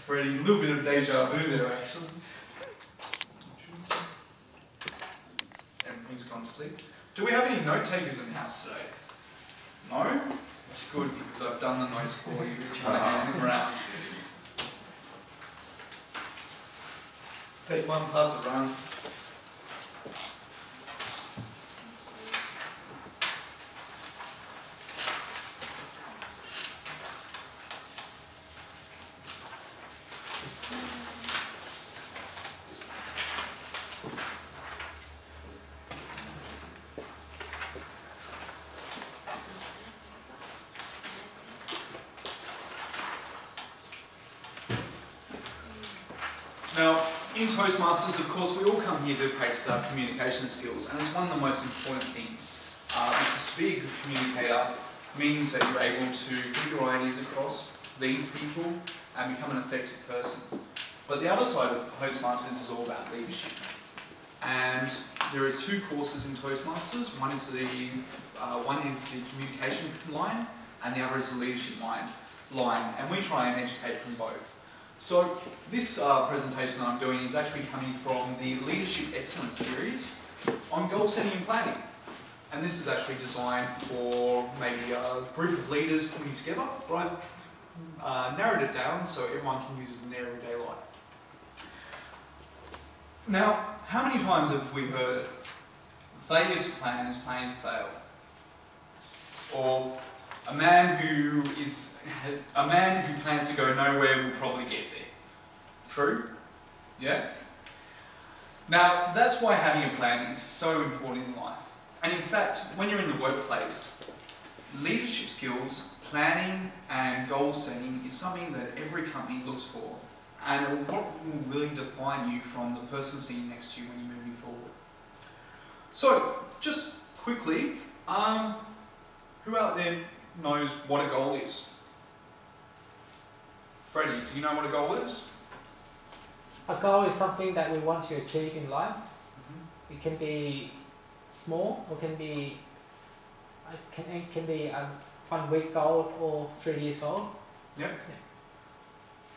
Freddie, a little bit of deja vu there actually. Everything's gone to sleep. Do we have any note takers in the house today? No? It's good because I've done the notes for you if you want to hand them around. Take one, pass it around. Now, in Toastmasters, of course, we all come here to practice our communication skills, and it's one of the most important things. Because to be a good communicator means that you're able to get your ideas across, lead people, and become an effective person. But the other side of Toastmasters is all about leadership. And there are two courses in Toastmasters. One is the communication line, and the other is the leadership line. And we try and educate from both. So this presentation that I'm doing is actually coming from the Leadership Excellence series on goal setting and planning. And this is actually designed for maybe a group of leaders putting together, but I've narrowed it down so everyone can use it in their everyday life. Now, how many times have we heard it? Failure to plan is planning to fail. Or a man who plans to go nowhere will probably get there. True? Yeah? Now, that's why having a plan is so important in life. And in fact, when you're in the workplace, leadership skills, planning and goal setting is something that every company looks for. And what will really define you from the person sitting next to you when you're moving forward. So, just quickly, who out there knows what a goal is? Freddie, do you know what a goal is? A goal is something that we want to achieve in life. Mm-hmm. It can be small, or can be a 1 week goal or 3 years goal. Yep. Yeah.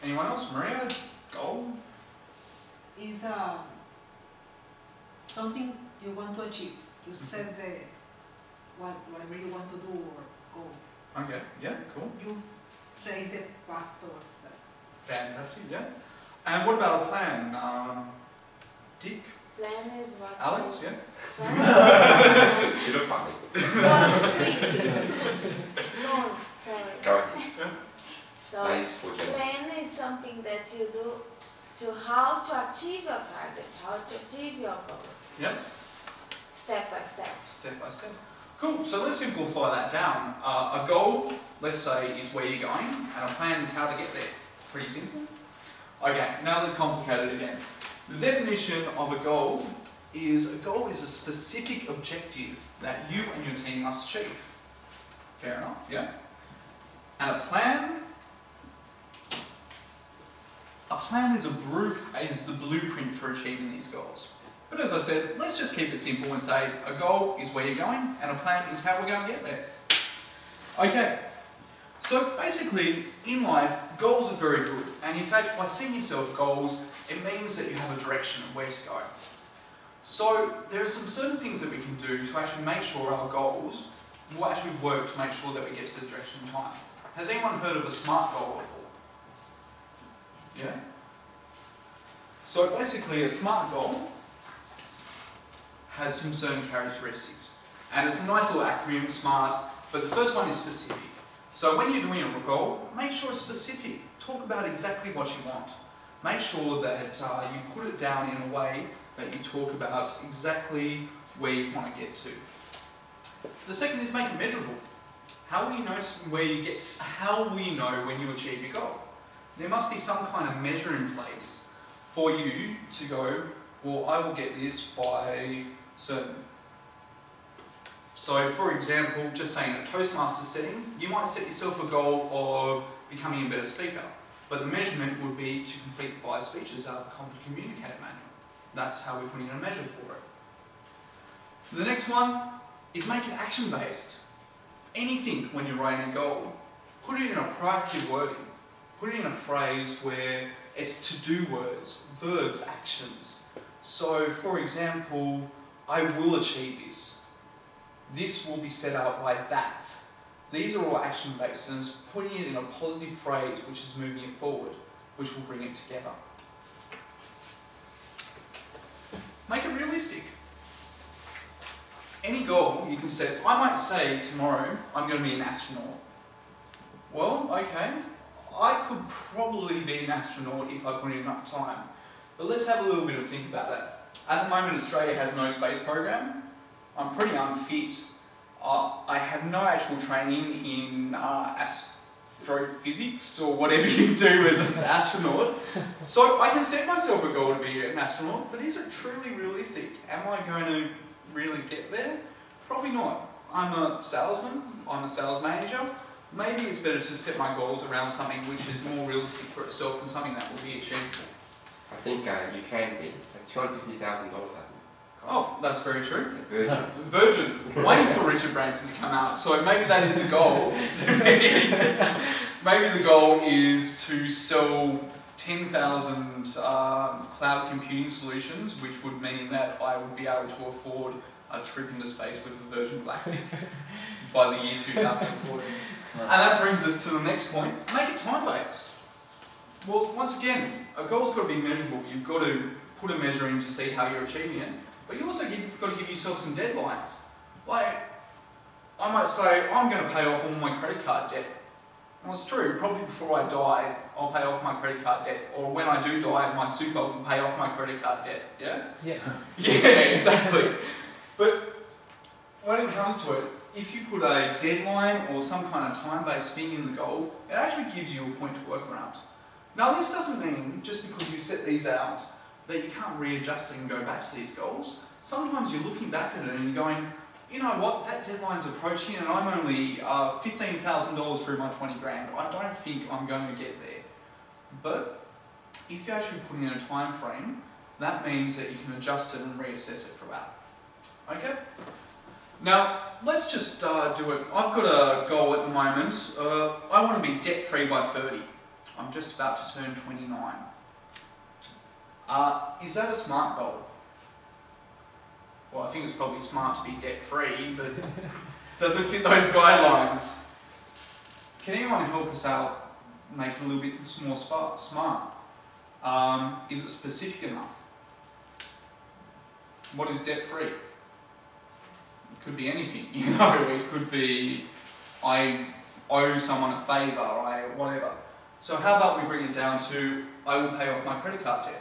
Anyone else? Maria, goal? Is something you want to achieve. You set whatever you want to do or goal. Okay. Yeah. Cool. You trace the path towards that. Fantastic. Yeah. And what about a plan? Dick? Plan is what? Alex, yeah? Sorry? She looks like me. No, sorry. Go ahead. Yeah. So, Nice. plan is something that you do to how to achieve your target, how to achieve your goal. Yeah. Step by step. Step by step. Cool. So let's simplify that down. A goal, let's say, is where you're going, and a plan is how to get there. Pretty simple. Okay, now let's complicate it again. The definition of a goal is a specific objective that you and your team must achieve. Fair enough, yeah? And a plan is the blueprint for achieving these goals. But as I said, let's just keep it simple and say a goal is where you're going and a plan is how we're going to get there. Okay, so basically in life, goals are very good. And in fact, by setting yourself goals, it means that you have a direction of where to go. So there are some certain things that we can do to actually make sure our goals will actually work to make sure that we get to the direction in time. Has anyone heard of a SMART goal before? Yeah? So basically a SMART goal has some certain characteristics. And it's a nice little acronym, SMART, but the first one is specific. So when you're doing a goal, make sure it's specific. Talk about exactly what you want. Make sure that you put it down in a way that you talk about exactly where you want to get to. The second is make it measurable. How will you know where you get? How will you know when you achieve your goal? There must be some kind of measure in place for you to go, well, I will get this by certain. So, for example, just saying a Toastmasters setting, you might set yourself a goal of becoming a better speaker, but the measurement would be to complete 5 speeches out of the Competent Communicator Manual. That's how we put in a measure for it. The next one is make it action-based. Anything when you're writing a goal, put it in a proactive wording. Put it in a phrase where It's to-do words, verbs, actions. So, for example, I will achieve this. This will be set out by that. These are all action-based, and it's putting it in a positive phrase which is moving it forward, which will bring it together. Make it realistic. Any goal you can set, I might say tomorrow I'm going to be an astronaut. Well, okay, I could probably be an astronaut if I put in enough time. But let's have a little bit of think about that. At the moment, Australia has no space program. I'm pretty unfit. I have no actual training in astrophysics or whatever you do as an astronaut. So I can set myself a goal to be an astronaut, but is it truly realistic? Am I going to really get there? Probably not. I'm a salesman, I'm a sales manager. Maybe it's better to set my goals around something which is more realistic for itself and something that will be achievable. I think you can be. It's like $250,000, I think. Oh, that's very true. Virgin. Virgin. Waiting for Richard Branson to come out. So maybe that is a goal. Maybe the goal is to sell 10,000 cloud computing solutions, which would mean that I would be able to afford a trip into space with the Virgin Galactic by the year 2040. And that brings us to the next point. Make it time-based. Well, once again, a goal's got to be measurable. You've got to put a measure in to see how you're achieving it. But you also got to give yourself some deadlines. Like, I might say, I'm going to pay off all my credit card debt. Well, it's true. Probably before I die, I'll pay off my credit card debt. Or when I do die, my super will pay off my credit card debt. Yeah? Yeah. Yeah, exactly. But when it comes to it, if you put a deadline or some kind of time-based thing in the goal, it actually gives you a point to work around. Now, this doesn't mean just because you set these out that you can't readjust it and go back to these goals. Sometimes you're looking back at it and you're going, you know what, that deadline's approaching and I'm only $15,000 through my 20 grand. I don't think I'm going to get there. But if you actually put in a time frame, that means that you can adjust it and reassess it throughout. Okay? Now, let's just do it. I've got a goal at the moment. I want to be debt-free by 30. I'm just about to turn 29. Is that a smart goal? Well, I think it's probably smart to be debt-free, but does it fit those guidelines? Can anyone help us out, make it a little bit more smart? Is it specific enough? What is debt-free? It could be anything, you know, it could be I owe someone a favour, whatever. So how about we bring it down to I will pay off my credit card debt?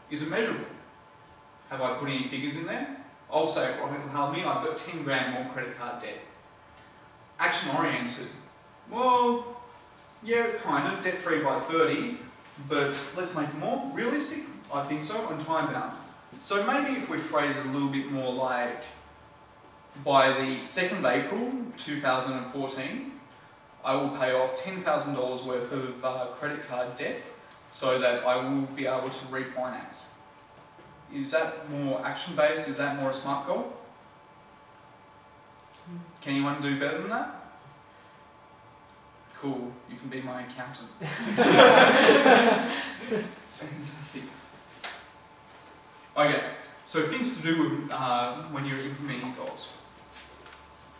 Is it measurable? Have I put any figures in there? I'll say, I've got 10 grand more credit card debt. Action oriented. Well, yeah, it's kind of debt-free by 30, but let's make it more realistic. I think so, and time bound. So maybe if we phrase it a little bit more like, by the 2nd of April 2014, I will pay off $10,000 worth of credit card debt so that I will be able to refinance. Is that more action-based? Is that more a smart goal? Can anyone do better than that? Cool, you can be my accountant. Fantastic. Okay, so things to do with when you're implementing goals.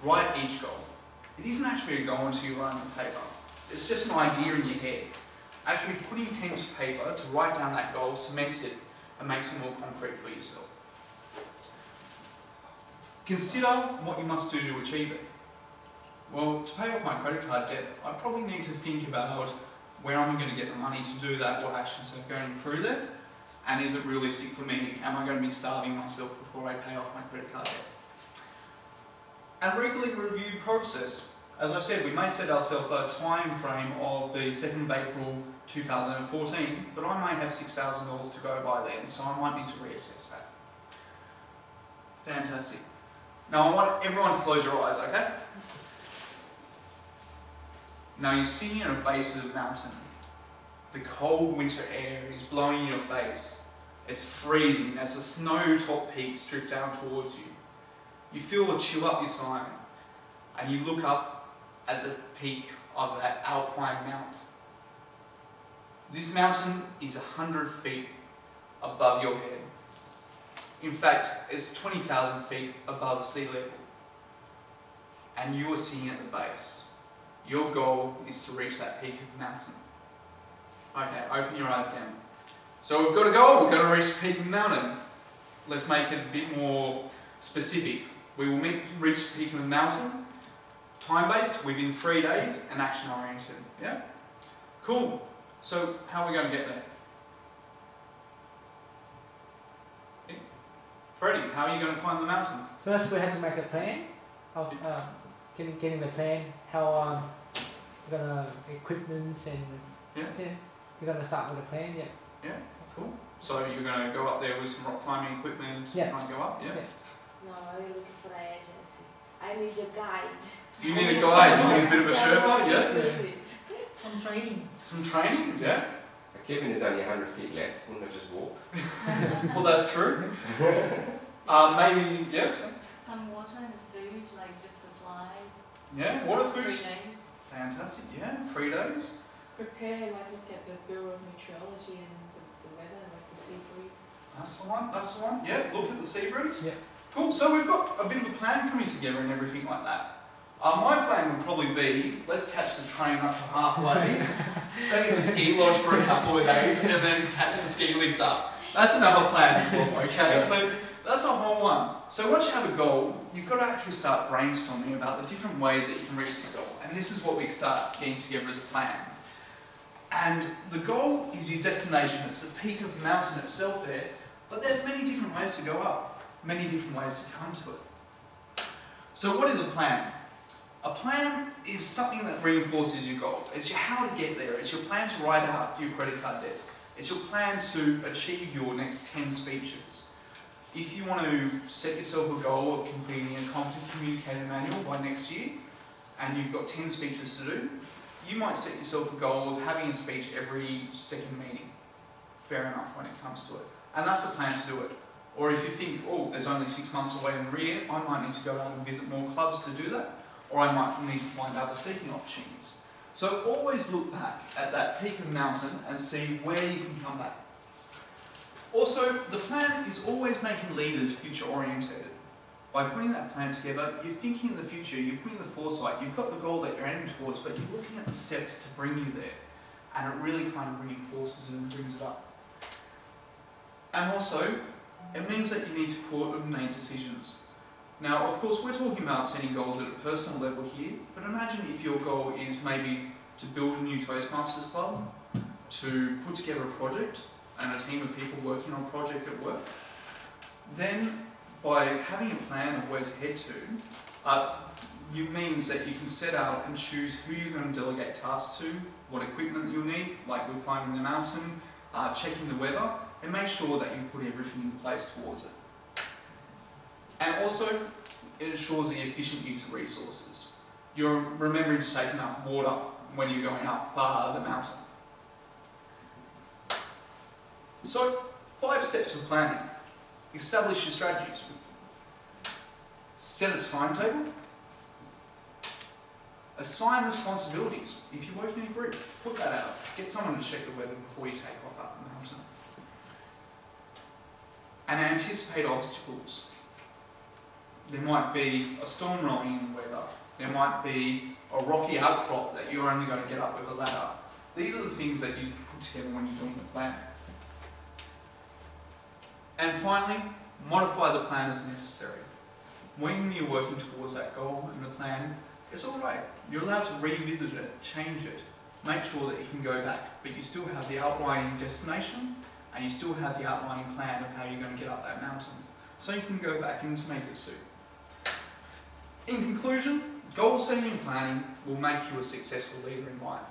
Write each goal. It isn't actually a goal until you write it on paper. It's just an idea in your head. Actually putting pen to paper to write down that goal cements it and makes it more concrete for yourself. Consider what you must do to achieve it. Well, to pay off my credit card debt, I probably need to think about where I'm going to get the money to do that, what actions are going through there, and is it realistic for me? Am I going to be starving myself before I pay off my credit card debt? And regularly review process. As I said, we may set ourselves a time frame of the 2nd of April 2014, but I may have $6,000 to go by then, so I might need to reassess that. Fantastic. Now I want everyone to close your eyes, okay? Now you're sitting at a base of a mountain. The cold winter air is blowing in your face. It's freezing as the snow-topped peaks drift down towards you. You feel a chill up your spine, and you look up at the peak of that alpine mount. This mountain is 100 feet above your head. In fact, it's 20,000 feet above sea level. And you are sitting at the base. Your goal is to reach that peak of the mountain. Okay, open your eyes again. So we've got a goal, we're going to reach the peak of the mountain. Let's make it a bit more specific. We will reach the peak of the mountain, time-based, within 3 days, and action-oriented. Yeah? Cool. So how are we going to get there? Freddie, how are you going to climb the mountain? First, we have to make a plan of getting the plan. How we're gonna equipments and we're gonna start with a plan. Yeah. Yeah. Cool. So you're going to go up there with some rock climbing equipment and go up. Yeah. No, you're looking for an agency. I need a guide. You need a guide. You need a bit of a Sherpa. Yeah. Some training. Some training. Yeah. Given there's only 100 feet left, wouldn't I just walk? Well, that's true. Maybe, yes. Some water and food, like just supply. Yeah, water, 3 food. days. Fantastic. Yeah, 3 days. Prepare, like look at the Bureau of Meteorology and the weather, like the sea breeze. That's the one. That's the one. Yeah, look at the sea breeze. Yeah. Cool. So we've got a bit of a plan coming together and everything like that. My plan would probably be, let's catch the train up to halfway, stay in the ski lodge for a couple of days, and then catch the ski lift up. That's another plan as well, okay? But that's a whole one. So once you have a goal, you've got to actually start brainstorming about the different ways that you can reach this goal. And this is what we start getting together as a plan. And the goal is your destination. It's the peak of the mountain itself there. But there's many different ways to go up, many different ways to come to it. So what is a plan? A plan is something that reinforces your goal. It's your how to get there. It's your plan to write out your credit card debt. It's your plan to achieve your next 10 speeches. If you want to set yourself a goal of completing a competent communicator manual by next year, and you've got 10 speeches to do, you might set yourself a goal of having a speech every second meeting. Fair enough when it comes to it. And that's a plan to do it. Or if you think, oh, there's only 6 months away in Rio, I might need to go out and visit more clubs to do that. Or I might need to find other speaking opportunities. So always look back at that peak of the mountain and see where you can come back. Also, the plan is always making leaders future oriented. By putting that plan together, you're thinking in the future, you're putting the foresight, you've got the goal that you're aiming towards, but you're looking at the steps to bring you there. And it really kind of reinforces and brings it up. And also, it means that you need to coordinate decisions. Now, of course, we're talking about setting goals at a personal level here, but imagine if your goal is maybe to build a new Toastmasters club, to put together a project and a team of people working on a project at work. Then, by having a plan of where to head to, it means that you can set out and choose who you're going to delegate tasks to, what equipment you'll need, like with climbing the mountain, checking the weather, and make sure that you put everything in place towards it. And also, it ensures the efficient use of resources. You're remembering to take enough water when you're going up the mountain. So, 5 steps for planning. Establish your strategies. Set a timetable. Assign responsibilities. If you work in a group, put that out. Get someone to check the weather before you take off up the mountain. And anticipate obstacles. There might be a storm rolling in the weather. There might be a rocky outcrop that you're only going to get up with a ladder. These are the things that you put together when you're doing the plan. And finally, modify the plan as necessary. When you're working towards that goal and the plan, it's alright. You're allowed to revisit it, change it, make sure that you can go back, but you still have the outlining destination and you still have the outlining plan of how you're going to get up that mountain. So you can go back and make it suit. In conclusion, goal setting and planning will make you a successful leader in life.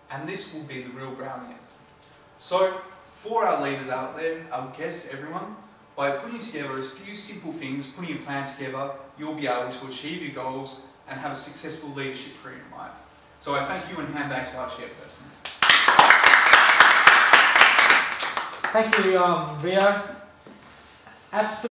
And this will be the real grounding it. So, for our leaders out there, our guests, everyone, by putting together a few simple things, putting a plan together, you'll be able to achieve your goals and have a successful leadership career in life. So I thank you and hand back to our chairperson. Thank you, Rio. Absolutely.